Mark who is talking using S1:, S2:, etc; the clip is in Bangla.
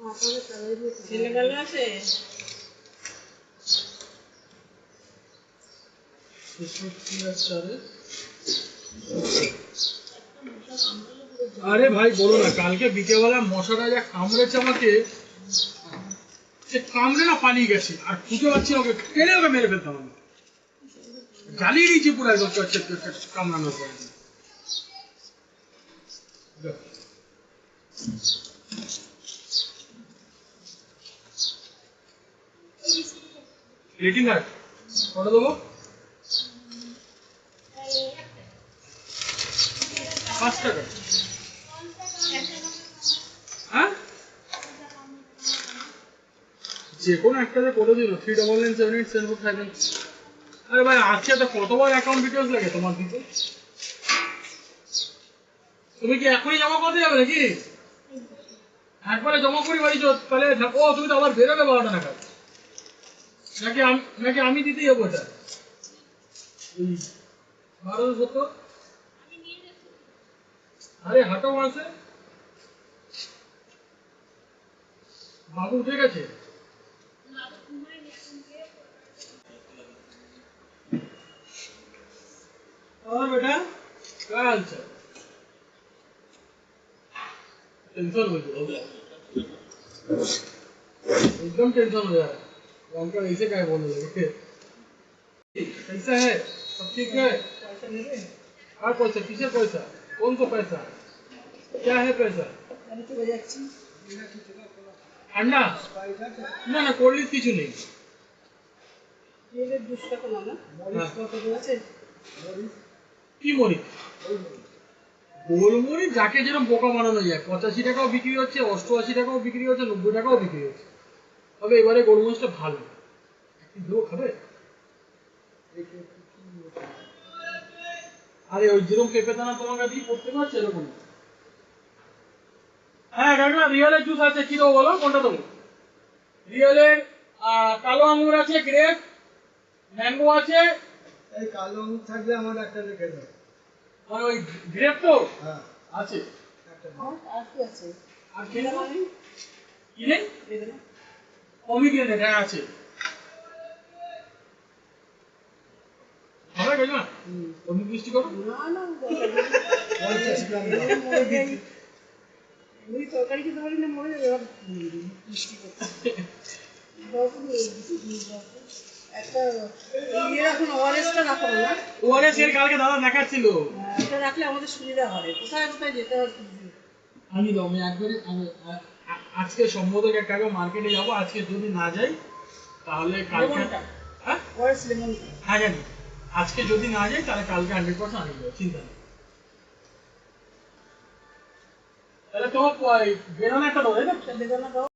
S1: আরে ভাই বলো না, কালকে বিকেলবেলা মশাটা যা কামড়েছে আমাকে, সে কামড়ে না পালিয়ে গেছে, আর খুঁজে পাচ্ছি ওকে, ফেলে ওকে মেরে ফেলতাম আমি, জ্বালিয়ে দিয়েছি পুরো একদম কামড়ানোর পরে। গ্রিটিং কার্ড কত দেবো? 5 টাকা। হ্যাঁ, যে কোনো একটাতে করে দিল 39978745। আরে ভাই আজকে তো কতবার অ্যাকাউন্ট ডিটেলস লাগে তোমার দিতে? তুমি কি এখনই জমা করতে যাবে নাকি? একবারে জমা করি বাড়ি তাহলে ও তুমি তো আবার বেরোবে 12টা নাগাদ, নাকি আমি দিতে যাবো? এটা 1270। আরে হাঁটো মাসে বাবু উঠে গেছে। और बेटा क्या हाल चाल? टेंशन हो गया, एकदम टेंशन हो जा रहा है। अंकल ऐसे क्या बोलने लगे? कैसा है, सब ठीक है? আর পয়সা কিসের পয়সা? কোন তো পয়সা? क्या है पैसा? ঠান্ডা না না, কোল্ড কিছু নেই। কি মরিচ? গোলমরিচ যাকে যেরকম বোকা বানানো যায়, 85 টাকাও বিক্রি হচ্ছে, 88 টাকাও বিক্রি হচ্ছে, 90 টাকাও বিক্রি হচ্ছে। তবে এবারে গোলমরিচটা ভালো। একটু দেবো, খাবে? আরে ওই যেরকম পেঁপে দানা তোমাকে দিই করতে পারছে এরকম। হ্যাঁ কাকা, রিয়েলের জুস আছে, কি দেবো বলো, কোনটা দেবো? রিয়েলের কালো আঙুর আছে, গ্রেপ, ম্যাঙ্গো আছে। এই কালো আঙুর থাকলে আমার একটা রেখে দাও। মানে ওই গ্রেপ তো আছে, আর কি নেই? পমিগ্রেনেট হ্যাঁ আছে। হবে কাকিমা? পমি মিষ্টি করো না না, তরকারি খেতে পারি না, মরে যাবে মিষ্টি করতে। একটা ইয়ে রাখুন, ওআরএসটা রাখুন না। ওআরএস এর কালকে দাদা দেখাচ্ছিল, এটা রাখলে আমাদের সুবিধা হবে। কোথায় কোথায় যেতে হবে আমি দাও, আমি একবারে আজকে সম্ভবত একটা মার্কেটে যাবো, আজকে যদি না যাই তাহলে কালকে। হ্যাঁ ওআরএস লেমন, হ্যাঁ জানি। আজকে যদি না যাই তাহলে কালকে 100% আনিয়ে দেবো, চিন্তা নেই। তাহলে তোমার বেদানা একটা দাও, তাই না? বেদানা দাও।